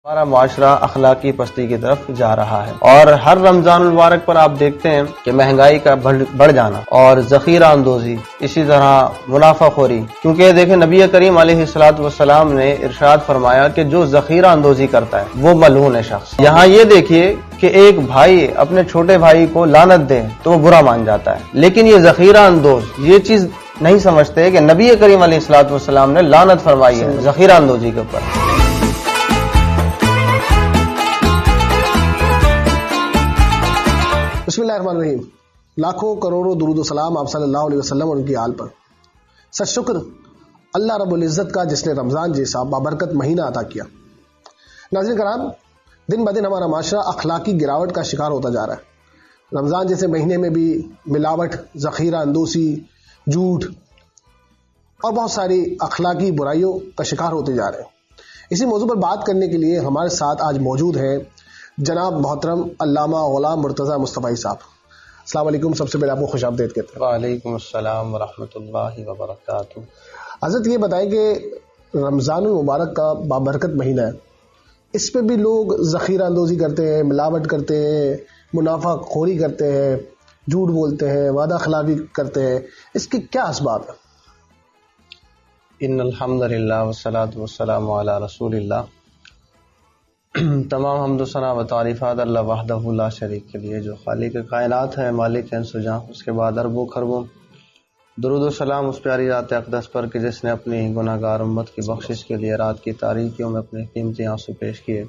ہمارا معاشرہ اخلاقی پستی کی طرف جا رہا ہے، اور ہر رمضان المبارک پر آپ دیکھتے ہیں کہ مہنگائی کا بڑھ جانا اور ذخیرہ اندوزی، اسی طرح منافع خوری. کیونکہ دیکھیں نبی کریم علیہ السلام نے ارشاد فرمایا کہ جو ذخیرہ اندوزی کرتا ہے وہ ملعون ہے شخص. یہاں یہ دیکھیے کہ ایک بھائی اپنے چھوٹے بھائی کو لعنت دے تو وہ برا مان جاتا ہے، لیکن یہ ذخیرہ اندوز یہ چیز نہیں سمجھتے کہ نبی کریم علیہ السلام نے لعنت فرمائی ہے ذخیرہ اندوزی کے اوپر. بسم اللہ الرحمن الرحیم. لاکھوں کروڑوں درود و سلام آپ صلی اللہ علیہ وسلم اور ان کی آل پر. سچ شکر اللہ رب العزت کا جس نے رمضان جیسا بابرکت مہینہ عطا کیا. ناظرین کرام، دن بدن ہمارا معاشرہ اخلاقی گراوٹ کا شکار ہوتا جا رہا ہے. رمضان جیسے مہینے میں بھی ملاوٹ، ذخیرہ اندوزی، جھوٹ اور بہت ساری اخلاقی برائیوں کا شکار ہوتے جا رہے ہیں. اسی موضوع پر بات کرنے کے لیے ہمارے ساتھ آج موجود ہیں جناب محترم علامہ غلام مرتضیٰ مصطفی صاحب. السلام علیکم. سب سے پہلے آپ کو خوش آمدید کہتے ہیں. وعلیکم السلام ورحمۃ اللہ وبرکاتہ. حضرت یہ بتائیں کہ رمضان المبارک کا بابرکت مہینہ ہے، اس پہ بھی لوگ ذخیرہ اندوزی کرتے ہیں، ملاوٹ کرتے ہیں، منافع خوری کرتے ہیں، جھوٹ بولتے ہیں، وعدہ خلافی کرتے ہیں. اس کے کیا اسباب ہیں؟ ان الحمد للہ والصلاۃ والسلام علی رسول اللہ. تمام حمد و ثنا و تعریفات اللہ وحدہ لا شریک کے لیے، جو خالق کائنات ہے، مالک انس و جاں. اس کے بعد اربوں خربوں درود و سلام اس پیاری ذات اقدس پر کہ جس نے اپنی گناہ گار امت کی بخشش کے لیے رات کی تاریکیوں میں اپنے قیمتی آنسو پیش کیے.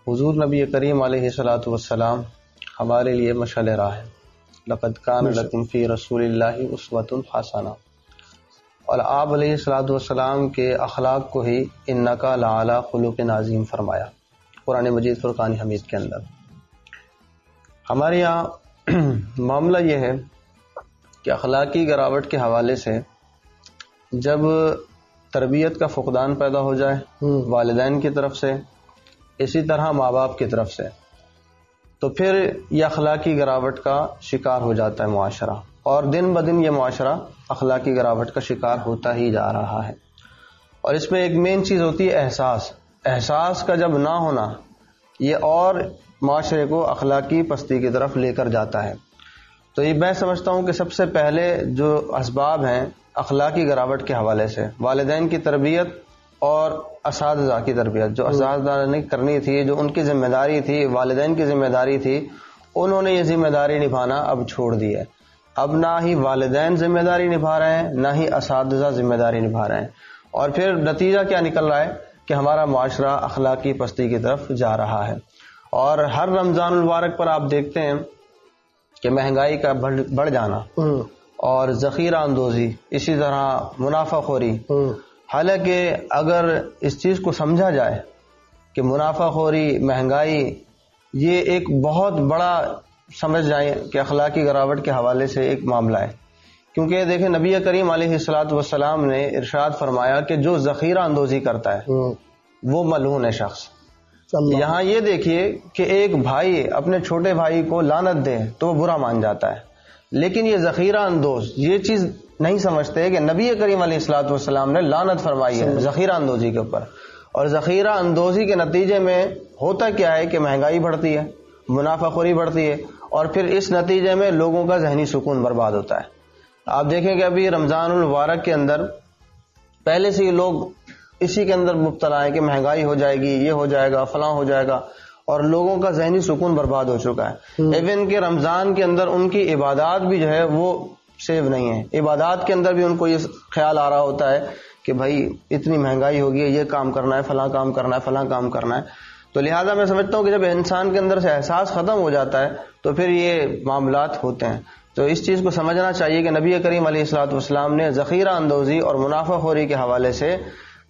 حضور نبی کریم علیہ الصلوۃ والسلام ہمارے لیے مشعل راہ ہے. لقد کان لکم فی رسول اللہ اسوۃ حسنہ. اور آپ علیہ الصلوۃ والسلام کے اخلاق کو ہی انکا لعلی خلق عظیم فرمایا قرآن مجید فرقان حمید کے اندر. ہمارے یہاں معاملہ یہ ہے کہ اخلاقی گراوٹ کے حوالے سے جب تربیت کا فقدان پیدا ہو جائے والدین کی طرف سے، اسی طرح ماں باپ کی طرف سے، تو پھر یہ اخلاقی گراوٹ کا شکار ہو جاتا ہے معاشرہ، اور دن بدن یہ معاشرہ اخلاقی گراوٹ کا شکار ہوتا ہی جا رہا ہے. اور اس میں ایک مین چیز ہوتی ہے احساس کا جب نہ ہونا، یہ اور معاشرے کو اخلاقی پستی کی طرف لے کر جاتا ہے. تو یہ میں سمجھتا ہوں کہ سب سے پہلے جو اسباب ہیں اخلاقی گراوٹ کے حوالے سے، والدین کی تربیت اور اساتذہ کی تربیت، جو اساتذہ نے کرنی تھی، جو ان کی ذمہ داری تھی، والدین کی ذمہ داری تھی، انہوں نے یہ ذمہ داری نبھانا اب چھوڑ دی ہے. اب نہ ہی والدین ذمہ داری نبھا رہے ہیں، نہ ہی اساتذہ ذمہ داری نبھا رہے ہیں. اور پھر نتیجہ کیا نکل رہا ہے کہ ہمارا معاشرہ اخلاقی پستی کی طرف جا رہا ہے. اور ہر رمضان المبارک پر آپ دیکھتے ہیں کہ مہنگائی کا بڑھ جانا اور ذخیرہ اندوزی، اسی طرح منافع خوری. حالانکہ اگر اس چیز کو سمجھا جائے کہ منافع خوری، مہنگائی یہ ایک بہت بڑا سمجھ جائیں کہ اخلاقی گراوٹ کے حوالے سے ایک معاملہ ہے. کیونکہ دیکھیں نبی کریم علیہ السلام نے ارشاد فرمایا کہ جو ذخیرہ اندوزی کرتا ہے وہ ملعون ہے شخص. یہاں یہ دیکھیے کہ ایک بھائی اپنے چھوٹے بھائی کو لعنت دے تو وہ برا مان جاتا ہے، لیکن یہ ذخیرہ اندوز یہ چیز نہیں سمجھتے کہ نبی کریم علیہ السلام نے لعنت فرمائی ہے ذخیرہ اندوزی کے اوپر. اور ذخیرہ اندوزی کے نتیجے میں ہوتا کیا ہے کہ مہنگائی بڑھتی ہے، منافع خوری بڑھتی ہے، اور پھر اس نتیجے میں لوگوں کا ذہنی سکون برباد ہوتا ہے. آپ دیکھیں کہ ابھی رمضان المبارک کے اندر پہلے سے ہی لوگ اسی کے اندر مبتلا ہیں کہ مہنگائی ہو جائے گی، یہ ہو جائے گا، فلاں ہو جائے گا، اور لوگوں کا ذہنی سکون برباد ہو چکا ہے. ایون کہ رمضان کے اندر ان کی عبادات بھی جو ہے وہ سیو نہیں ہے. عبادات کے اندر بھی ان کو یہ خیال آ رہا ہوتا ہے کہ بھائی اتنی مہنگائی ہوگی، یہ کام کرنا ہے، فلاں کام کرنا ہے، فلاں کام کرنا ہے. تو لہٰذا میں سمجھتا ہوں کہ جب انسان کے اندر سے احساس ختم ہو جاتا ہے تو پھر یہ معاملات ہوتے ہیں. تو اس چیز کو سمجھنا چاہیے کہ نبی کریم علیہ الصلوۃ والسلام نے ذخیرہ اندوزی اور منافع خوری کے حوالے سے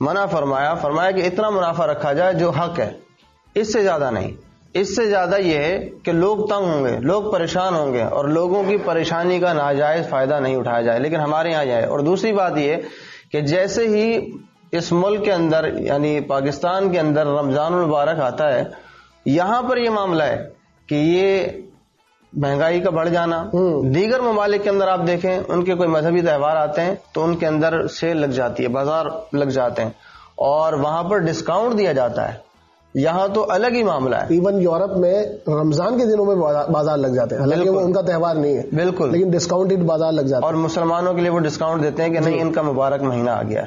منع فرمایا کہ اتنا منافع رکھا جائے جو حق ہے، اس سے زیادہ نہیں. اس سے زیادہ یہ ہے کہ لوگ تنگ ہوں گے، لوگ پریشان ہوں گے، اور لوگوں کی پریشانی کا ناجائز فائدہ نہیں اٹھایا جائے. لیکن ہمارے یہاں یہ ہے. اور دوسری بات یہ کہ جیسے ہی اس ملک کے اندر یعنی پاکستان کے اندر رمضان المبارک آتا ہے، یہاں پر یہ معاملہ ہے کہ یہ مہنگائی کا بڑھ جانا. دیگر ممالک کے اندر آپ دیکھیں ان کے کوئی مذہبی تہوار آتے ہیں تو ان کے اندر سیل لگ جاتی ہے، بازار لگ جاتے ہیں، اور وہاں پر ڈسکاؤنٹ دیا جاتا ہے. یہاں تو الگ ہی معاملہ ہے. ایون یورپ میں رمضان کے دنوں میں بازار لگ جاتے ہیں، حالانکہ وہ ان کا تہوار نہیں ہے بالکل، لیکن ڈسکاؤنٹڈ بازار لگ جاتا ہے، اور مسلمانوں کے لیے وہ ڈسکاؤنٹ دیتے ہیں کہ نہیں ان کا مبارک مہینہ آ گیا.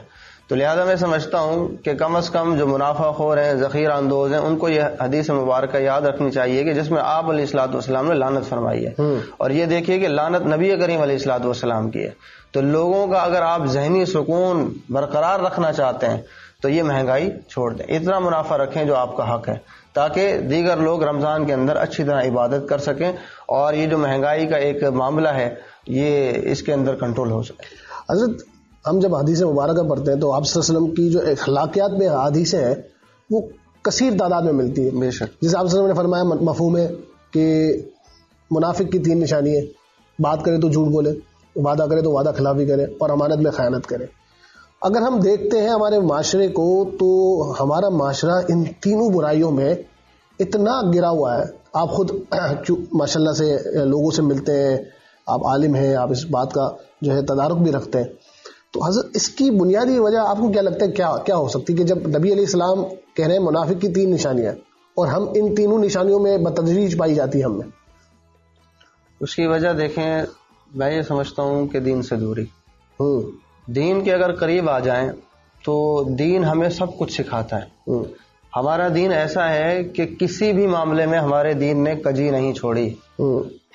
تو لہذا میں سمجھتا ہوں کہ کم از کم جو منافع خور ہیں، ذخیرہ اندوز ہیں، ان کو یہ حدیث مبارکہ یاد رکھنی چاہیے کہ جس میں آپ علیہ الصلوۃ والسلام نے لعنت فرمائی ہے. اور یہ دیکھیے کہ لعنت نبی کریم علیہ الصلوۃ والسلام کی ہے. تو لوگوں کا اگر آپ ذہنی سکون برقرار رکھنا چاہتے ہیں تو یہ مہنگائی چھوڑ دیں، اتنا منافع رکھیں جو آپ کا حق ہے، تاکہ دیگر لوگ رمضان کے اندر اچھی طرح عبادت کر سکیں اور یہ جو مہنگائی کا ایک معاملہ ہے یہ اس کے اندر کنٹرول ہو سکے. حضرت ہم جب حدیث مبارکہ پڑھتے ہیں تو آپ صلی اللہ علیہ وسلم کی جو اخلاقیات میں حدیثیں ہیں وہ کثیر تعداد میں ملتی ہیں. بے شک. جیسے آپ صلی اللہ علیہ وسلم نے فرمایا مفہوم ہے کہ منافق کی 3 نشانی ہے، بات کرے تو جھوٹ بولے، وعدہ کرے تو وعدہ خلافی کرے، اور امانت میں خیانت کرے. اگر ہم دیکھتے ہیں ہمارے معاشرے کو تو ہمارا معاشرہ ان تینوں برائیوں میں اتنا گرا ہوا ہے. آپ خود ماشاءاللہ سے لوگوں سے ملتے ہیں، آپ عالم ہیں، آپ اس بات کا جو ہے تدارک بھی رکھتے ہیں. تو حضرت اس کی بنیادی وجہ آپ کو کیا لگتا ہے کیا ہو سکتی ہے کہ جب نبی علیہ السلام کہہ رہے ہیں منافق کی 3 نشانیاں اور ہم ان تینوں نشانیوں میں بتدریج پائی جاتی ہے ہم میں؟ اس کی وجہ دیکھیں، میں یہ سمجھتا ہوں کہ دین سے دوری. دین کے اگر قریب آ جائیں تو دین ہمیں سب کچھ سکھاتا ہے. ہمارا دین ایسا ہے کہ کسی بھی معاملے میں ہمارے دین نے کجی نہیں چھوڑی.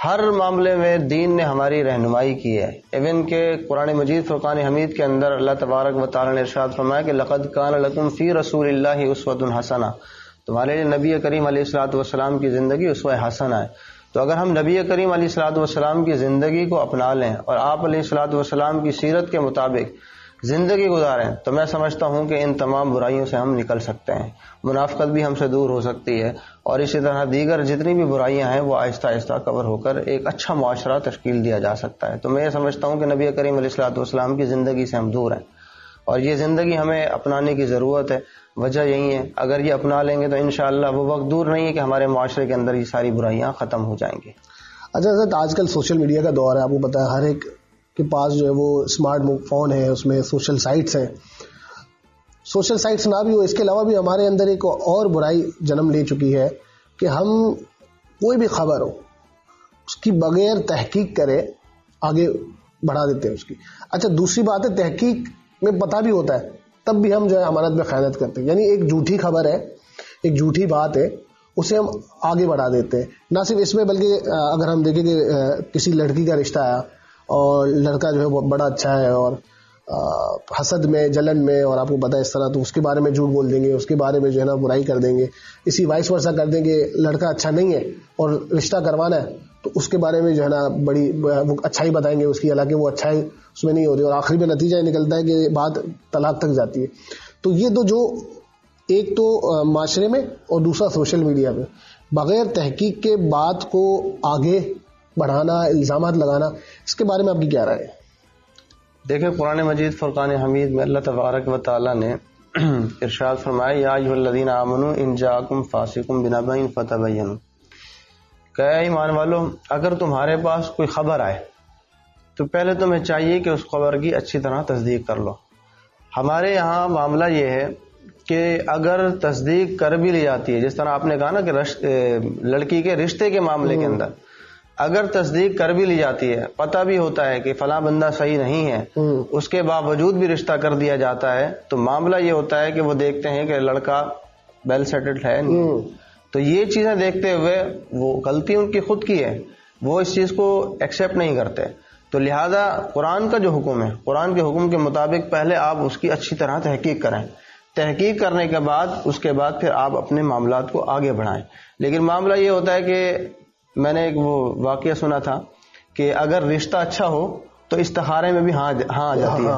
ہر معاملے میں دین نے ہماری رہنمائی کی ہے. ایون کہ قرآن مجید فرقان حمید کے اندر اللہ تبارک و تعالی نے ارشاد فرمایا کہ لقد کان لکم فی رسول اللہ اسوۃ حسنہ، تمہارے لیے نبی کریم علیہ الصلوۃ والسلام کی زندگی اسوہ حسنہ ہے. تو اگر ہم نبی کریم علیہ الصلوۃ والسلام کی زندگی کو اپنا لیں اور آپ علیہ الصلوۃ والسلام کی سیرت کے مطابق زندگی گزاریں تو میں سمجھتا ہوں کہ ان تمام برائیوں سے ہم نکل سکتے ہیں. منافقت بھی ہم سے دور ہو سکتی ہے اور اسی طرح دیگر جتنی بھی برائیاں ہیں وہ آہستہ آہستہ کور ہو کر ایک اچھا معاشرہ تشکیل دیا جا سکتا ہے. تو میں یہ سمجھتا ہوں کہ نبی کریم علیہ الصلوۃ والسلام کی زندگی سے ہم دور ہیں اور یہ زندگی ہمیں اپنانے کی ضرورت ہے. وجہ یہی ہے، اگر یہ اپنا لیں گے تو انشاءاللہ وہ وقت دور نہیں ہے کہ ہمارے معاشرے کے اندر یہ ساری برائیاں ختم ہو جائیں گی. اچھا حضرت، آج کل سوشل میڈیا کا دور ہے، آپ کو پتا ہے ہر ایک کے پاس جو ہے وہ اسمارٹ فون ہے، اس میں سوشل سائٹس ہیں. سوشل سائٹس نہ بھی ہو، اس کے علاوہ بھی ہمارے اندر ایک اور برائی جنم لے چکی ہے کہ ہم کوئی بھی خبر ہو اس کی بغیر تحقیق کرے آگے بڑھا دیتے ہیں اس کی. اچھا دوسری بات ہے، تحقیق میں پتہ بھی ہوتا ہے تب بھی ہم جو ہے امانت میں خیانت کرتے ہیں. یعنی ایک جھوٹی خبر ہے، ایک جھوٹی بات ہے، اسے ہم آگے بڑھا دیتے ہیں. نہ صرف اس میں بلکہ اگر ہم دیکھیں کہ کسی لڑکی کا رشتہ آیا اور لڑکا جو ہے وہ بڑا اچھا ہے اور حسد میں، جلن میں، اور آپ کو پتا ہے اس طرح، تو اس کے بارے میں جھوٹ بول دیں گے، اس کے بارے میں جو ہے نا برائی کر دیں گے. اسی وائس ورثہ کر دیں گے، لڑکا اچھا نہیں ہے اور رشتہ کروانا ہے تو اس کے بارے میں جو ہے نا بڑی وہ اچھائی بتائیں گے اس کی، حالانکہ وہ اچھائی اس میں نہیں ہوتی اور آخری میں نتیجہ یہ نکلتا ہے کہ بات طلاق تک جاتی ہے. تو یہ تو جو ایک تو معاشرے میں اور دوسرا سوشل میڈیا پہ بغیر تحقیق کے بات کو آگے بڑھانا، الزامات لگانا، اس کے بارے میں آپ کی کیا رائے ہے؟ دیکھیں قرآن مجید فرقان حمید میں اللہ تبارک و تعالیٰ نے ارشاد فرمایا یا ایھا الذین آمنوا ان جاءکم فاسق بنبأ فتبینوا، کہ اے ایمان والو اگر تمہارے پاس کوئی خبر آئے تو پہلے تمہیں چاہیے کہ اس خبر کی اچھی طرح تصدیق کر لو. ہمارے یہاں معاملہ یہ ہے کہ اگر تصدیق کر بھی لی جاتی ہے، جس طرح آپ نے کہا نا کہ لڑکی کے رشتے کے معاملے کے اندر اگر تصدیق کر بھی لی جاتی ہے، پتہ بھی ہوتا ہے کہ فلاں بندہ صحیح نہیں ہے، اس کے باوجود بھی رشتہ کر دیا جاتا ہے، تو معاملہ یہ ہوتا ہے کہ وہ دیکھتے ہیں کہ لڑکا ویل سیٹلڈ ہے نہیں. تو یہ چیزیں دیکھتے ہوئے وہ غلطی ان کی خود کی ہے، وہ اس چیز کو ایکسیپٹ نہیں کرتے. تو لہذا قرآن کا جو حکم ہے، قرآن کے حکم کے مطابق پہلے آپ اس کی اچھی طرح تحقیق کریں. تحقیق کرنے کے بعد اس کے بعد پھر آپ اپنے معاملات کو آگے بڑھائیں. لیکن معاملہ یہ ہوتا ہے کہ میں نے ایک وہ واقعہ سنا تھا کہ اگر رشتہ اچھا ہو تو استخارے میں بھی ہاں آ جاتی ہے،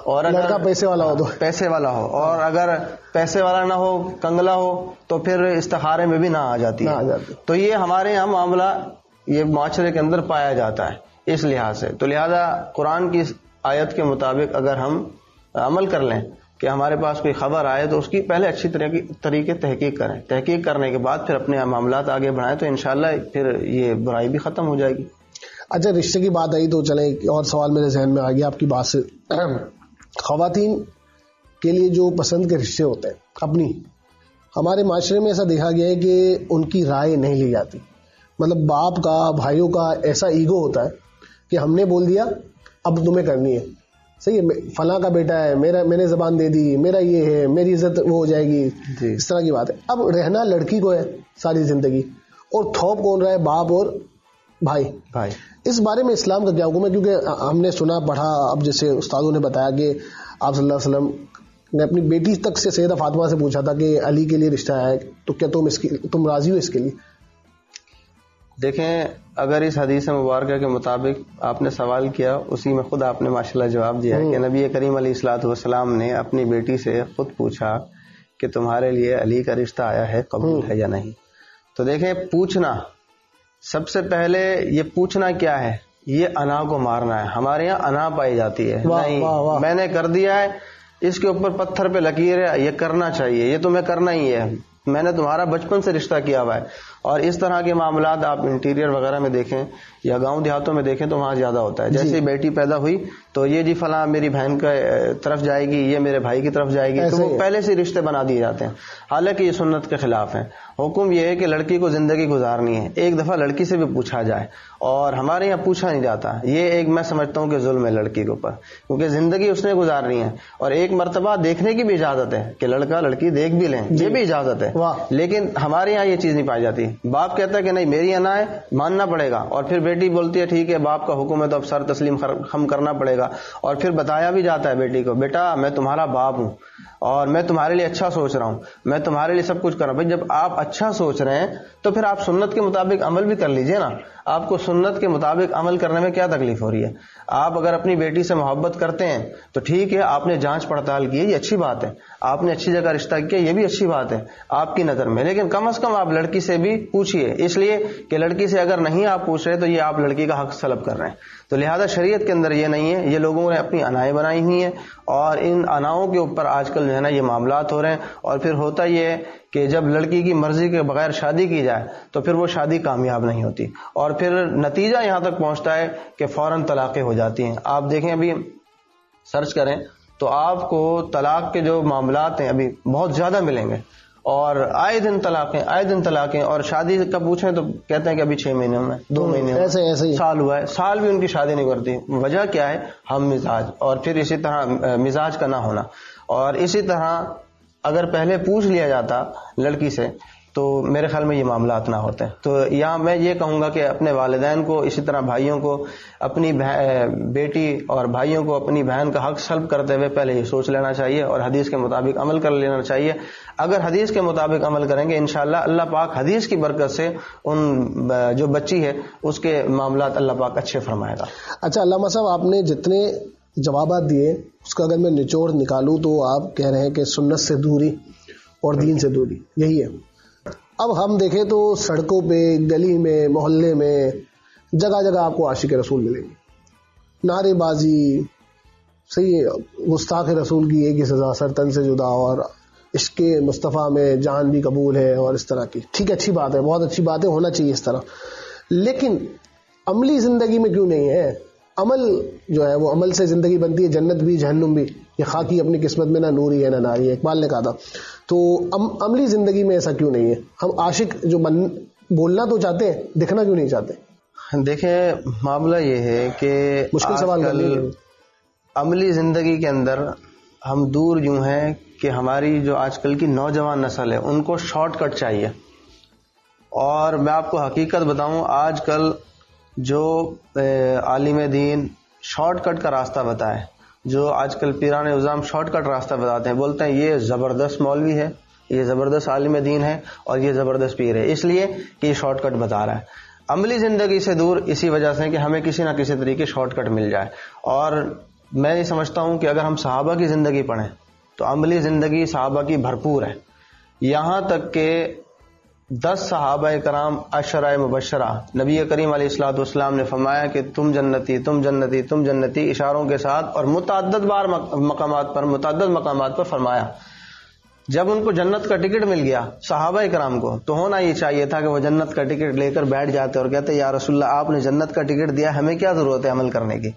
اور اگر پیسے والا ہو تو پیسے والا ہو، اور اگر پیسے والا نہ ہو، کنگلا ہو، تو پھر استخارے میں بھی نہ آ جاتی ہے. تو یہ ہمارے یہاں معاملہ یہ معاشرے کے اندر پایا جاتا ہے اس لحاظ سے. تو لہذا قرآن کی آیت کے مطابق اگر ہم عمل کر لیں کہ ہمارے پاس کوئی خبر آئے تو اس کی پہلے اچھی طریقے تحقیق کریں، تحقیق کرنے کے بعد پھر اپنے معاملات آگے بڑھائیں تو انشاءاللہ پھر یہ برائی بھی ختم ہو جائے گی. اچھا رشتے کی بات آئی تو چلیں ایک اور سوال میرے ذہن میں آ گیا آپ کی بات سے. خواتین کے لیے جو پسند کے رشتے ہوتے ہیں اپنی، ہمارے معاشرے میں ایسا دیکھا گیا ہے کہ ان کی رائے نہیں لی جاتی. مطلب باپ کا بھائیوں کا ایسا ایگو ہوتا ہے کہ ہم نے بول دیا اب تمہیں کرنی ہے، صحیح ہے، فلاں کا بیٹا ہے میرا، میں نے زبان دے دی، میرا یہ ہے، میری عزت وہ ہو جائے گی، اس طرح کی بات ہے. اب رہنا لڑکی کو ہے ساری زندگی، اور تھوپ کون رہا ہے؟ باپ اور بھائی. اس بارے میں اسلام کا کیا حکم ہے؟ کیونکہ ہم نے سنا پڑھا، اب جیسے استادوں نے بتایا کہ آپ صلی اللہ علیہ وسلم نے اپنی بیٹی تک سے سیدہ فاطمہ سے پوچھا تھا کہ علی کے لیے رشتہ ہے تو کیا تم راضی ہو اس کے لیے؟ دیکھیں، اگر اس حدیث مبارکہ کے مطابق آپ نے سوال کیا، اسی میں خود آپ نے ماشاءاللہ جواب دیا کہ نبی کریم علیہ الصلوۃ والسلام نے اپنی بیٹی سے خود پوچھا کہ تمہارے لیے علی کا رشتہ آیا ہے، قبول ہے یا نہیں. تو دیکھیں، پوچھنا، سب سے پہلے یہ پوچھنا کیا ہے؟ یہ انا کو مارنا ہے. ہمارے یہاں انا پائی جاتی ہے، نہیں میں نے کر دیا ہے، اس کے اوپر پتھر پہ لکیر ہے، یہ کرنا چاہیے، یہ تمہیں کرنا ہی ہے، میں نے تمہارا بچپن سے رشتہ کیا ہوا ہے. اور اس طرح کے معاملات آپ انٹیریئر وغیرہ میں دیکھیں یا گاؤں دیہاتوں میں دیکھیں تو وہاں زیادہ ہوتا ہے. جیسے بیٹی پیدا ہوئی تو یہ جی فلاں میری بہن کا طرف جائے گی، یہ میرے بھائی کی طرف جائے گی، تو وہ پہلے سے رشتے بنا دیے جاتے ہیں. حالانکہ یہ سنت کے خلاف ہے. حکم یہ ہے کہ لڑکی کو زندگی گزارنی ہے، ایک دفعہ لڑکی سے بھی پوچھا جائے، اور ہمارے یہاں پوچھا نہیں جاتا. یہ ایک میں سمجھتا ہوں کہ ظلم ہے لڑکی کے اوپر، کیونکہ زندگی اس نے گزارنی ہے، اور ایک مرتبہ دیکھنے کی بھی اجازت ہے کہ لڑکا لڑکی دیکھ بھی لیں، یہ بھی اجازت ہے. لیکن ہمارے یہاں یہ چیز نہیں پائی جاتی. باپ کہتا ہے کہ نہیں میری انا ہے، ماننا پڑے گا، اور پھر بیٹی بولتی ہے ٹھیک ہے باپ کا حکم ہے تو اب سر تسلیم ہم کرنا پڑے گا. اور پھر بتایا بھی جاتا ہے بیٹی کو، بیٹا میں تمہارا باپ ہوں اور میں تمہارے لیے اچھا سوچ رہا ہوں، میں تمہارے لیے سب کچھ کر رہا ہوں. بھائی جب آپ اچھا سوچ رہے ہیں تو پھر آپ سنت کے مطابق عمل بھی کر لیجئے نا. آپ کو سنت کے مطابق عمل کرنے میں کیا تکلیف ہو رہی ہے؟ آپ اگر اپنی بیٹی سے محبت کرتے ہیں تو ٹھیک ہے، آپ نے جانچ پڑتال کی، یہ اچھی بات ہے، آپ نے اچھی جگہ رشتہ کیا، یہ بھی اچھی بات ہے آپ کی نظر میں. لیکن کم از کم آپ لڑکی سے بھی پوچھئے، اس لیے کہ لڑکی سے اگر نہیں آپ پوچھ رہے تو یہ آپ لڑکی کا حق سلب کر رہے ہیں. تو لہذا شریعت کے اندر یہ نہیں ہے، یہ لوگوں نے اپنی انائیں بنائی ہوئی ہیں، اور ان اناؤں کے اوپر آج کل جو ہے نا یہ معاملات ہو رہے ہیں. اور پھر ہوتا یہ ہے کہ جب لڑکی کی مرضی کے بغیر شادی کی جائے تو پھر وہ شادی کامیاب نہیں ہوتی، اور پھر نتیجہ یہاں تک پہنچتا ہے کہ فوراً طلاقیں ہو جاتی ہیں. آپ دیکھیں، ابھی سرچ کریں تو آپ کو طلاق کے جو معاملات ہیں ابھی بہت زیادہ ملیں گے، اور آئے دن طلاقیں. اور شادی کا پوچھیں تو کہتے ہیں کہ ابھی 6 مہینے میں 2 مہینے میں سال ہوا ہے، سال بھی ان کی شادی نہیں کرتی. وجہ کیا ہے؟ ہم مزاج، اور پھر اسی طرح مزاج کا نہ ہونا. اور اسی طرح اگر پہلے پوچھ لیا جاتا لڑکی سے تو میرے خیال میں یہ معاملات نہ ہوتے. تو یہاں میں یہ کہوں گا کہ اپنے والدین کو، اسی طرح بھائیوں کو، اپنی بیٹی اور بھائیوں کو اپنی بہن کا حق سلب کرتے ہوئے پہلے یہ سوچ لینا چاہیے اور حدیث کے مطابق عمل کر لینا چاہیے. اگر حدیث کے مطابق عمل کریں گے انشاءاللہ اللہ پاک حدیث کی برکت سے ان جو بچی ہے اس کے معاملات اللہ پاک اچھے فرمائے گا. اچھا علامہ صاحب، آپ نے جتنے جوابات دیے اس کا اگر میں نچوڑ نکالوں تو آپ کہہ رہے ہیں کہ سنت سے دوری اور دین سے دوری یہی ہے. اب ہم دیکھیں تو سڑکوں پہ، گلی میں، محلے میں، جگہ جگہ آپ کو عاشق رسول ملیں گے، نعرے بازی، صحیح ہے، گستاخ رسول کی ایک ہی سزا، سر تن سے جدا، اور عشق مصطفیٰ میں جان بھی قبول ہے، اور اس طرح کی. ٹھیک ہے، اچھی بات ہے، بہت اچھی بات ہے، ہونا چاہیے اس طرح. لیکن عملی زندگی میں کیوں نہیں ہے؟ عمل جو ہے وہ عمل سے زندگی بنتی ہے، جنت بھی جہنم بھی. یہ خاکی اپنی قسمت میں نہ نوری ہے نہ ناری ہے، اقبال نے کہا تھا. تو عملی زندگی میں ایسا کیوں نہیں ہے؟ ہم عاشق جو بولنا تو چاہتے ہیں، دکھنا کیوں نہیں چاہتے؟ دیکھیں، معاملہ یہ ہے کہ مشکل سوال کر لیجیے. عملی زندگی کے اندر ہم دور یوں ہیں کہ ہماری جو آج کل کی نوجوان نسل ہے ان کو شارٹ کٹ چاہیے. اور میں آپ کو حقیقت بتاؤں، آج کل جو عالم دین شارٹ کٹ کا راستہ بتائے، جو آج کل پیران نظام شارٹ کٹ راستہ بتاتے ہیں، بولتے ہیں یہ زبردست مولوی ہے، یہ زبردست عالم دین ہے، اور یہ زبردست پیر ہے، اس لیے کہ یہ شارٹ کٹ بتا رہا ہے. عملی زندگی سے دور اسی وجہ سے کہ ہمیں کسی نہ کسی طریقے شارٹ کٹ مل جائے. اور میں یہ سمجھتا ہوں کہ اگر ہم صحابہ کی زندگی پڑھیں تو عملی زندگی صحابہ کی بھرپور ہے. یہاں تک کہ 10 صحابہ کرام عشرہ مبشرہ، نبی کریم علیہ الصلوۃ والسلام نے فرمایا کہ تم جنتی، تم جنتی، تم جنتی، اشاروں کے ساتھ، اور متعدد مقامات پر فرمایا. جب ان کو جنت کا ٹکٹ مل گیا صحابہ کرام کو، تو ہونا یہ چاہیے تھا کہ وہ جنت کا ٹکٹ لے کر بیٹھ جاتے اور کہتے یا رسول اللہ آپ نے جنت کا ٹکٹ دیا، ہمیں کیا ضرورت ہے عمل کرنے کی.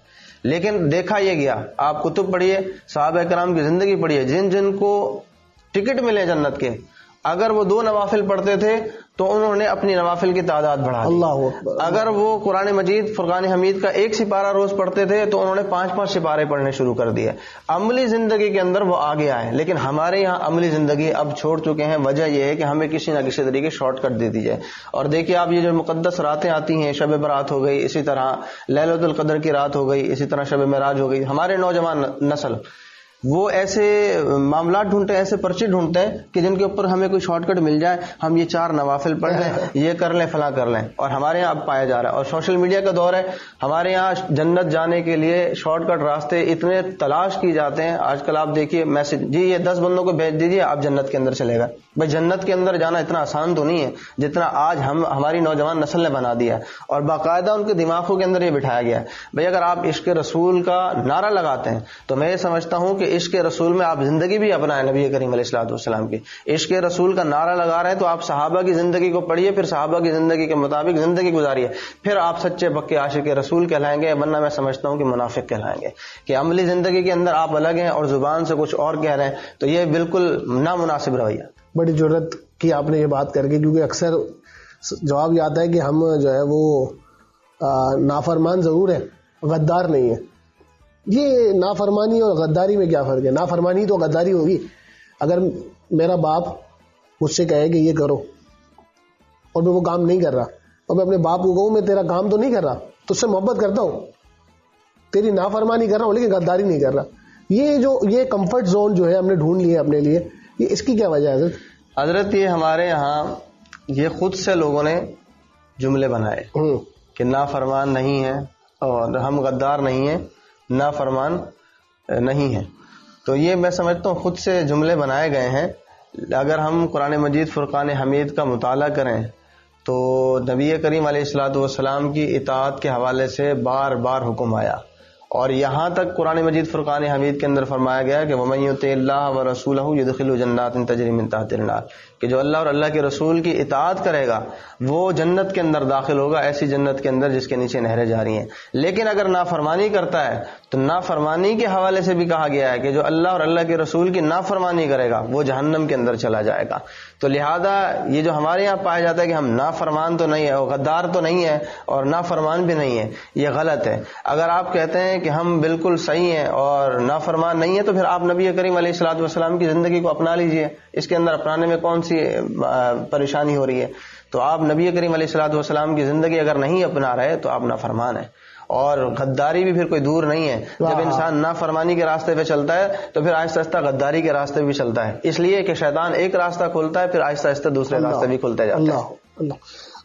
لیکن دیکھا یہ گیا، آپ کتب پڑھیے، صحابہ کرام کی زندگی پڑھیے، جن جن کو ٹکٹ ملے جنت کے، اگر وہ 2 نوافل پڑھتے تھے تو انہوں نے اپنی نوافل کی تعداد بڑھا دی۔ اللہ اکبر۔ اگر وہ قرآن مجید فرقان حمید کا 1 سپارہ روز پڑھتے تھے تو انہوں نے 5 سپارے پڑھنے شروع کر دیے۔ عملی زندگی کے اندر وہ آگے آئے، لیکن ہمارے یہاں عملی زندگی اب چھوڑ چکے ہیں۔ وجہ یہ ہے کہ ہمیں کسی نہ کسی طریقے شارٹ کٹ دے دی جائے۔ اور دیکھیے آپ، یہ جو مقدس راتیں آتی ہیں، شب برات ہو گئی، اسی طرح لیلۃ القدر کی رات ہو گئی، اسی طرح شب معراج ہو گئی، ہمارے نوجوان نسل وہ ایسے معاملات ڈھونڈتے ہیں، ایسے پرچے ڈھونڈتے ہیں کہ جن کے اوپر ہمیں کوئی شارٹ کٹ مل جائے، ہم یہ 4 نوافل پڑھ لیں، یہ کر لیں، فلاں کر لیں۔ اور ہمارے یہاں اب پایا جا رہا ہے، اور سوشل میڈیا کا دور ہے، ہمارے یہاں جنت جانے کے لیے شارٹ کٹ راستے اتنے تلاش کی جاتے ہیں۔ آج کل آپ دیکھیے میسج، جی یہ 10 بندوں کو بھیج دیجیے، آپ جنت کے اندر چلے گا۔ بھائی جنت کے اندر جانا اتنا آسان تو نہیں ہے جتنا آج ہماری نوجوان نسل نے بنا دیا ہے، اور باقاعدہ ان کے دماغوں کے اندر یہ بٹھایا گیا ہے۔ بھائی اگر آپ عشق رسول کا نعرہ لگاتے ہیں تو میں یہ سمجھتا ہوں کہ عشق رسول میں آپ زندگی بھی اپنائیں، نبی کریم علیہ الصلوۃ والسلام کی عشق رسول کا نعرہ لگا رہے ہیں تو آپ صحابہ کی زندگی کو پڑھیے، پھر صحابہ کی زندگی کے مطابق زندگی گزاریے، پھر آپ سچے پکے عاشق رسول کہلائیں گے، ورنہ میں سمجھتا ہوں کہ منافق کہلائیں گے، کہ عملی زندگی کے اندر آپ الگ ہیں اور زبان سے کچھ اور کہہ رہے ہیں، تو یہ بالکل نامناسب رویہ۔ بڑی ضرورت کی آپ نے یہ بات کر کے، کیونکہ اکثر جواب یہ آتا ہے کہ ہم جو ہے وہ نافرمان ضرور ہے، غدار نہیں ہے۔ یہ نافرمانی اور غداری میں کیا فرق ہے؟ نافرمانی تو غداری ہوگی۔ اگر میرا باپ مجھ سے کہے کہ یہ کرو اور میں وہ کام نہیں کر رہا، اور میں اپنے باپ کو کہوں میں تیرا کام تو نہیں کر رہا، تو اس سے محبت کرتا ہوں، تیری نافرمانی کر رہا ہوں لیکن غداری نہیں کر رہا۔ یہ کمفرٹ زون جو ہے ہم نے ڈھونڈ لیا اپنے لیے، یہ اس کی کیا وجہ ہے حضرت؟ یہ ہمارے یہاں یہ خود سے لوگوں نے جملے بنائے کہ نافرمان نہیں ہے اور ہم غدار نہیں ہیں، نافرمان نہیں ہے، تو یہ میں سمجھتا ہوں خود سے جملے بنائے گئے ہیں۔ اگر ہم قرآن مجید فرقان حمید کا مطالعہ کریں تو نبی کریم علیہ الصلوۃ والسلام کی اطاعت کے حوالے سے بار بار حکم آیا، اور یہاں تک قرآن مجید فرقان حمید کے اندر فرمایا گیا کہ وَمَن يُطِعِ اللَّهَ وَرَسُولَهُ يُدْخِلْهُ جَنَّاتٍ تَجْرِي مِن تَحْتِهَا الْأَنْهَارُ، کہ جو اللہ اور اللہ کے رسول کی اطاعت کرے گا وہ جنت کے اندر داخل ہوگا، ایسی جنت کے اندر جس کے نیچے نہریں جاری ہیں۔ لیکن اگر نافرمانی کرتا ہے تو نافرمانی کے حوالے سے بھی کہا گیا ہے کہ جو اللہ اور اللہ کے رسول کی نافرمانی کرے گا وہ جہنم کے اندر چلا جائے گا۔ تو لہذا یہ جو ہمارے یہاں پایا جاتا ہے کہ ہم نافرمان تو نہیں ہے، غدار تو نہیں ہے اور نافرمان بھی نہیں ہے، یہ غلط ہے۔ اگر آپ کہتے ہیں کہ ہم بالکل صحیح ہیں اور نافرمان نہیں ہیں تو پھر آپ نبی کریم علیہ الصلوۃ والسلام کی زندگی کو اپنا لیجئے، اس کے اندر اپنانے میں کون سی پریشانی ہو رہی ہے؟ تو آپ نبی کریم علیہ الصلوۃ والسلام کی زندگی اگر نہیں اپنا رہے تو آپ نافرمان ہیں، اور غداری بھی پھر کوئی دور نہیں ہے۔ جب انسان نافرمانی کے راستے پہ چلتا ہے تو پھر آہستہ آہستہ غداری کے راستے بھی چلتا ہے، اس لیے کہ شیطان ایک راستہ کھولتا ہے، پھر آہستہ آہستہ دوسرے راستے بھی کھلتے جاتے ہیں۔ اللہ۔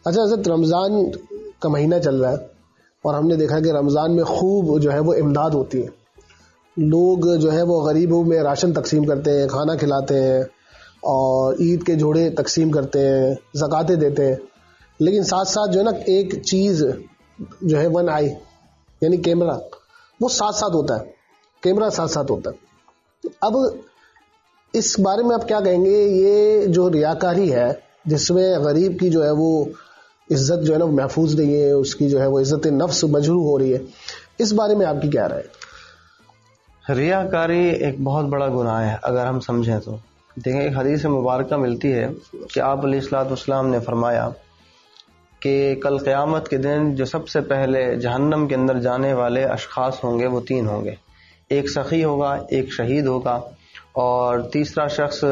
اچھا حضرت، رمضان کا مہینہ چل رہا ہے اور ہم نے دیکھا کہ رمضان میں خوب جو ہے وہ امداد ہوتی ہے، لوگ جو ہے وہ غریبوں میں راشن تقسیم کرتے ہیں، کھانا کھلاتے ہیں، اور عید کے جوڑے تقسیم کرتے ہیں، زکاتیں دیتے ہیں، لیکن ساتھ ساتھ جو ہے نا ایک چیز جو ہے ون آئی یعنی کیمرہ، وہ ساتھ ساتھ ہوتا ہے، کیمرہ ساتھ ساتھ ہوتا ہے۔ اب اس بارے میں آپ کیا کہیں گے؟ یہ جو ریاکاری ہے جس میں غریب کی جو ہے وہ عزت جو ہے نا محفوظ نہیں ہے، اس کی جو ہے وہ عزت نفس مجروح ہو رہی ہے، اس بارے میں آپ کی کیا رائے ہے؟ ریاکاری ایک بہت بڑا گناہ ہے اگر ہم سمجھیں تو۔ دیکھیں ایک حدیث مبارکہ ملتی ہے کہ آپ علیہ الصلوۃ والسلام نے فرمایا کہ کل قیامت کے دن جو سب سے پہلے جہنم کے اندر جانے والے اشخاص ہوں گے وہ 3 ہوں گے، ایک سخی ہوگا، ایک شہید ہوگا، اور تیسرا شخص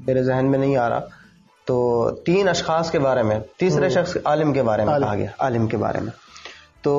میرے ذہن میں نہیں آ رہا۔ تو 3 اشخاص کے بارے میں، تیسرے شخص عالم کے بارے میں کہا گیا، عالم کے بارے میں۔ تو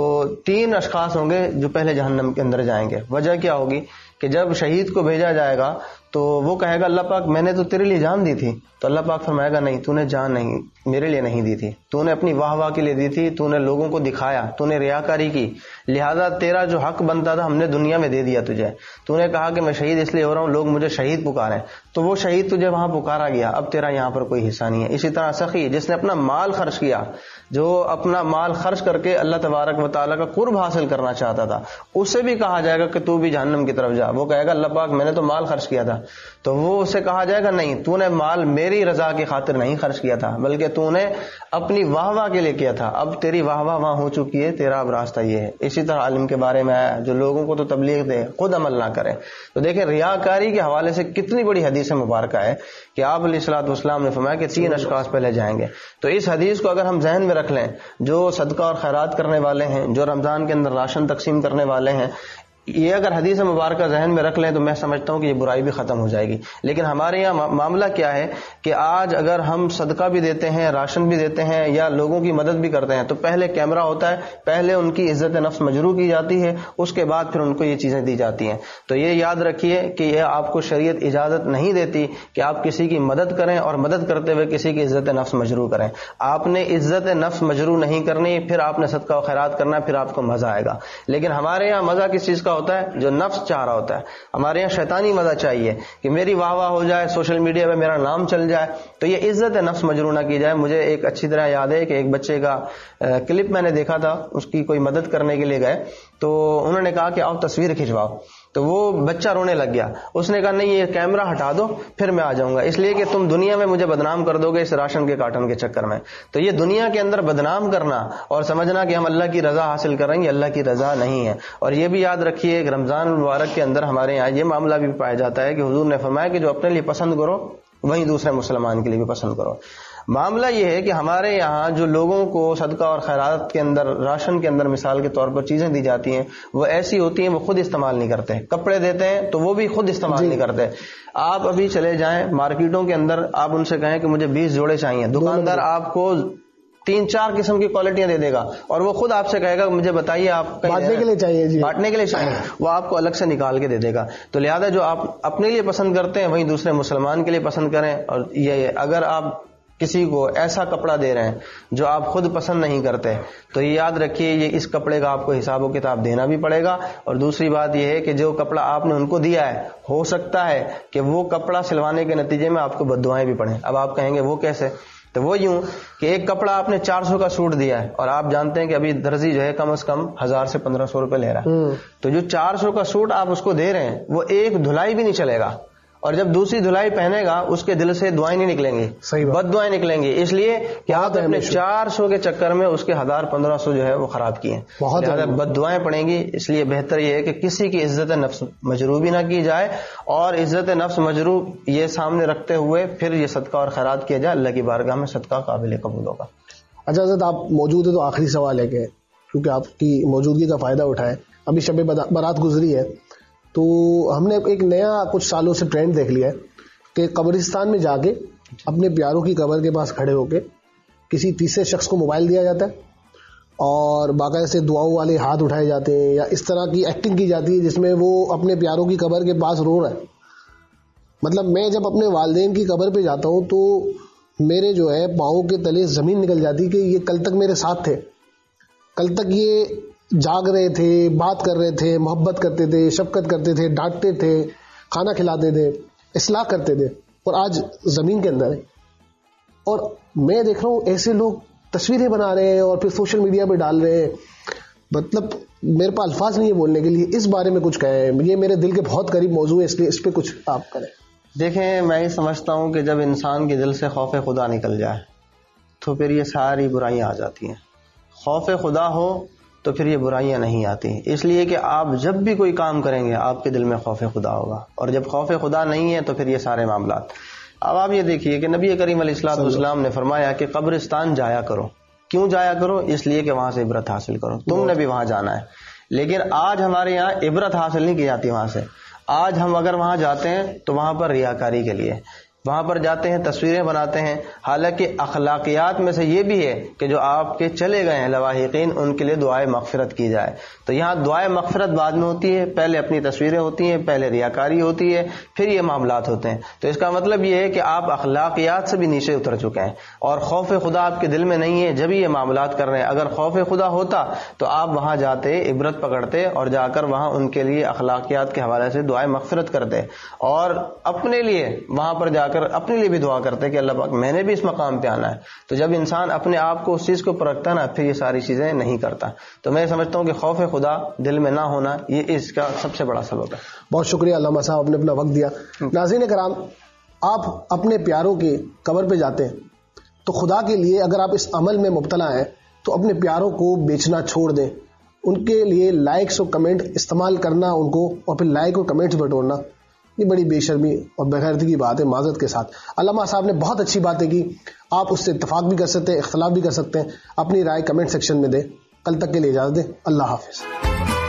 3 اشخاص ہوں گے جو پہلے جہنم کے اندر جائیں گے۔ وجہ کیا ہوگی کہ جب شہید کو بھیجا جائے گا تو وہ کہے گا اللہ پاک میں نے تو تیرے لیے جان دی تھی، تو اللہ پاک فرمائے گا نہیں، تو نے جان نہیں میرے لیے نہیں دی تھی، تو نے اپنی واہ واہ کے لیے دی تھی، تو نے لوگوں کو دکھایا، تو نے ریاکاری کی، لہذا تیرا جو حق بنتا تھا ہم نے دنیا میں دے دیا تجھے، تو نے کہا کہ میں شہید اس لیے ہو رہا ہوں لوگ مجھے شہید پکاریں، تو وہ شہید تجھے وہاں پکارا گیا، اب تیرا یہاں پر کوئی حصہ نہیں ہے۔ اسی طرح سخی جس نے اپنا مال خرچ کیا، جو اپنا مال خرچ کر کے اللہ تبارک و تعالیٰ کا قرب حاصل کرنا چاہتا تھا، اسے بھی کہا جائے گا کہ تو بھی جہنم کی طرف جا، وہ کہے گا اللہ پاک میں نے تو مال خرچ کیا تھا، تو وہ اسے کہا جائے گا نہیں، تو نے مال میری رضا کی خاطر نہیں خرچ کیا تھا بلکہ تو نے اپنی واہ واہ کے لیے کیا تھا، اب تیری واہ واہ وہاں ہو چکی ہے، تیرا اب راستہ یہ ہے۔ اسی طرح علم کے بارے میں آیا جو لوگوں کو تو تبلیغ دے خود عمل نہ کرے۔ تو دیکھیں ریاکاری کے حوالے سے کتنی بڑی حدیث مبارکہ ہے کہ آپ علیہ الصلوۃ والسلام نے فرمایا کہ 3 اشخاص پہلے جائیں گے۔ تو اس حدیث کو اگر ہم ذہن میں رکھ لیں، جو صدقہ اور خیرات کرنے والے ہیں، جو رمضان کے اندر راشن تقسیم کرنے والے ہیں، یہ اگر حدیث مبارکہ ذہن میں رکھ لیں تو میں سمجھتا ہوں کہ یہ برائی بھی ختم ہو جائے گی۔ لیکن ہمارے یہاں معاملہ کیا ہے کہ آج اگر ہم صدقہ بھی دیتے ہیں، راشن بھی دیتے ہیں یا لوگوں کی مدد بھی کرتے ہیں تو پہلے کیمرہ ہوتا ہے، پہلے ان کی عزت نفس مجروح کی جاتی ہے، اس کے بعد پھر ان کو یہ چیزیں دی جاتی ہیں۔ تو یہ یاد رکھیے کہ یہ آپ کو شریعت اجازت نہیں دیتی کہ آپ کسی کی مدد کریں اور مدد کرتے ہوئے کسی کی عزت نفس مجروح کریں۔ آپ نے عزت نفس مجروح نہیں کرنی، پھر آپ نے صدقہ و خیرات کرنا، پھر آپ کو مزہ آئے گا۔ لیکن ہمارے یہاں مزہ کس چیز کا ہوتا ہے؟ جو نفس چاہ رہا ہوتا ہے۔ ہمارے یہاں شیطانی مزہ چاہیے کہ میری واہ واہ ہو جائے، سوشل میڈیا پہ میرا نام چل جائے، تو یہ عزت نفس مجروح نہ کی جائے۔ مجھے ایک اچھی طرح یاد ہے کہ ایک بچے کا کلپ میں نے دیکھا تھا، اس کی کوئی مدد کرنے کے لیے گئے تو انہوں نے کہا کہ آؤ تصویر کھنچواؤ، تو وہ بچہ رونے لگ گیا۔ اس نے کہا نہیں یہ کیمرہ ہٹا دو پھر میں آ جاؤں گا، اس لیے کہ تم دنیا میں مجھے بدنام کر دو گے اس راشن کے کارٹن کے چکر میں۔ تو یہ دنیا کے اندر بدنام کرنا اور سمجھنا کہ ہم اللہ کی رضا حاصل کریں گے، اللہ کی رضا نہیں ہے۔ اور یہ بھی یاد رکھیے کہ رمضان المبارک کے اندر ہمارے یہاں یہ معاملہ بھی پایا جاتا ہے کہ حضور نے فرمایا کہ جو اپنے لیے پسند کرو وہیں دوسرے مسلمان کے لیے بھی پسند کرو۔ معاملہ یہ ہے کہ ہمارے یہاں جو لوگوں کو صدقہ اور خیرات کے اندر، راشن کے اندر مثال کے طور پر چیزیں دی جاتی ہیں وہ ایسی ہوتی ہیں وہ خود استعمال نہیں کرتے، کپڑے دیتے ہیں تو وہ بھی خود استعمال نہیں کرتے۔ آپ ابھی چلے جائیں مارکیٹوں کے اندر، آپ ان سے کہیں کہ مجھے 20 جوڑے چاہیے، دکاندار آپ کو 3-4 قسم کی کوالٹیاں دے دے گا اور وہ خود آپ سے کہے گا مجھے بتائیے آپ بانٹنے کے لیے چاہیے، جی بانٹنے کے لیے چاہیے، وہ آپ کو الگ سے نکال کے دے دے گا۔ تو لہذا جو آپ اپنے لیے پسند کرتے ہیں وہیں دوسرے مسلمان کے لیے پسند کریں۔ اور یہ اگر آپ کسی کو ایسا کپڑا دے رہے ہیں جو آپ خود پسند نہیں کرتے تو یہ یاد رکھیے یہ اس کپڑے کا آپ کو حساب و کتاب دینا بھی پڑے گا۔ اور دوسری بات یہ ہے کہ جو کپڑا آپ نے ان کو دیا ہے ہو سکتا ہے کہ وہ کپڑا سلوانے کے نتیجے میں آپ کو بددعائیں بھی پڑیں۔ اب آپ کہیں گے وہ کیسے؟ تو وہ یوں کہ ایک کپڑا آپ نے 400 کا سوٹ دیا ہے اور آپ جانتے ہیں کہ ابھی درزی جو ہے کم از کم 1000 سے 1500 روپے لے رہا ہے، تو جو 400 کا سوٹ آپ اس کو دے رہے ہیں وہ ایک دھلائی بھی نہیں چلے گا، اور جب دوسری دھلائی پہنے گا اس کے دل سے دعائیں نہیں نکلیں گی، بد دعائیں نکلیں گی، اس لیے کہ آپ اپنے 400 کے چکر میں اس کے 1000-1500 جو ہے وہ خراب کیے ہیں، بد دعائیں پڑیں گی۔ اس لیے بہتر یہ ہے کہ کسی کی عزت نفس مجروح بھی نہ کی جائے، اور عزت نفس مجروح یہ سامنے رکھتے ہوئے پھر یہ صدقہ اور خیرات کیا جائے، اللہ کی بارگاہ میں صدقہ قابل قبول ہوگا۔ اچھا حضرت آپ موجود ہیں تو آخری سوال ہے کہ کیونکہ آپ کی موجودگی کا فائدہ اٹھائے، ابھی شب برات گزری ہے تو ہم نے ایک نیا کچھ سالوں سے ٹرینڈ دیکھ لیا ہے کہ قبرستان میں جا کے اپنے پیاروں کی قبر کے پاس کھڑے ہو کے کسی تیسرے شخص کو موبائل دیا جاتا ہے اور باقاعدہ سے دعاؤں والے ہاتھ اٹھائے جاتے ہیں یا اس طرح کی ایکٹنگ کی جاتی ہے جس میں وہ اپنے پیاروں کی قبر کے پاس رو رہا ہے۔ مطلب میں جب اپنے والدین کی قبر پہ جاتا ہوں تو میرے جو ہے پاؤں کے تلے زمین نکل جاتی کہ یہ کل تک میرے ساتھ تھے، کل تک یہ جاگ رہے تھے، بات کر رہے تھے، محبت کرتے تھے، شفقت کرتے تھے، ڈانٹتے تھے، کھانا کھلاتے تھے، اصلاح کرتے تھے، اور آج زمین کے اندر ہے۔ اور میں دیکھ رہا ہوں ایسے لوگ تصویریں بنا رہے ہیں اور پھر سوشل میڈیا پہ ڈال رہے ہیں، مطلب میرے پاس الفاظ نہیں ہے بولنے کے لیے، اس بارے میں کچھ کہیں، یہ میرے دل کے بہت قریب موضوع ہے، اس لیے اس پہ کچھ آپ کریں۔ دیکھیں میں یہ سمجھتا ہوں کہ جب انسان کے دل سے خوف خدا نکل جائے تو پھر یہ ساری برائیاں آ جاتی ہیں۔ خوف خدا ہو تو پھر یہ برائیاں نہیں آتی، اس لیے کہ آپ جب بھی کوئی کام کریں گے آپ کے دل میں خوف خدا ہوگا، اور جب خوف خدا نہیں ہے تو پھر یہ سارے معاملات۔ اب آپ یہ دیکھیے کہ نبی کریم علیہ الصلوۃ والسلام نے فرمایا کہ قبرستان جایا کرو، کیوں جایا کرو؟ اس لیے کہ وہاں سے عبرت حاصل کرو، تم نے بھی وہاں جانا ہے۔ لیکن آج ہمارے یہاں عبرت حاصل نہیں کی جاتی وہاں سے، آج ہم اگر وہاں جاتے ہیں تو وہاں پر ریاکاری کے لیے وہاں پر جاتے ہیں، تصویریں بناتے ہیں، حالانکہ اخلاقیات میں سے یہ بھی ہے کہ جو آپ کے چلے گئے ہیں لواحقین ان کے لیے دعائے مغفرت کی جائے۔ تو یہاں دعائے مغفرت بعد میں ہوتی ہے، پہلے اپنی تصویریں ہوتی ہیں، پہلے ریاکاری ہوتی ہے، پھر یہ معاملات ہوتے ہیں۔ تو اس کا مطلب یہ ہے کہ آپ اخلاقیات سے بھی نیچے اتر چکے ہیں اور خوف خدا آپ کے دل میں نہیں ہے جب یہ معاملات کر رہے ہیں۔ اگر خوف خدا ہوتا تو آپ وہاں جاتے، عبرت پکڑتے اور جا کر وہاں ان کے لیے اخلاقیات کے حوالے سے دعائے مغفرت کرتے، اور اپنے لیے وہاں پر جا کر اپنے لیے بھی دعا کرتے کہ اللہ پاک میں نے بھی اس مقام پہ آنا ہے. تو جب انسان اپنے آپ کو اس چیز کو پرکھتا نا پھر یہ ساری چیزیں نہیں کرتا. تو میں سمجھتا ہوں کہ خوف خدا دل میں نہ ہونا یہ اس کا سب سے بڑا سبب ہے. بہت شکریہ علامہ صاحب، آپ نے اپنا وقت دیا. ناظرین کرام، آپ اپنے پیاروں کی قبر پہ جاتے ہیں تو خدا کے لیے اگر آپ اس عمل میں مبتلا ہیں تو اپنے پیاروں کو بیچنا چھوڑ دیں. ان کے لیے لائکس اور کمنٹ استعمال کرنا ان کو اور پھر لائک اور کمنٹس بٹورنا یہ بڑی بے شرمی اور بغیرتی کی بات ہے. معذرت کے ساتھ علامہ صاحب نے بہت اچھی باتیں کی. آپ اس سے اتفاق بھی کر سکتے ہیں، اختلاف بھی کر سکتے ہیں. اپنی رائے کمنٹ سیکشن میں دیں. کل تک کے لیے اجازت دیں. اللہ حافظ.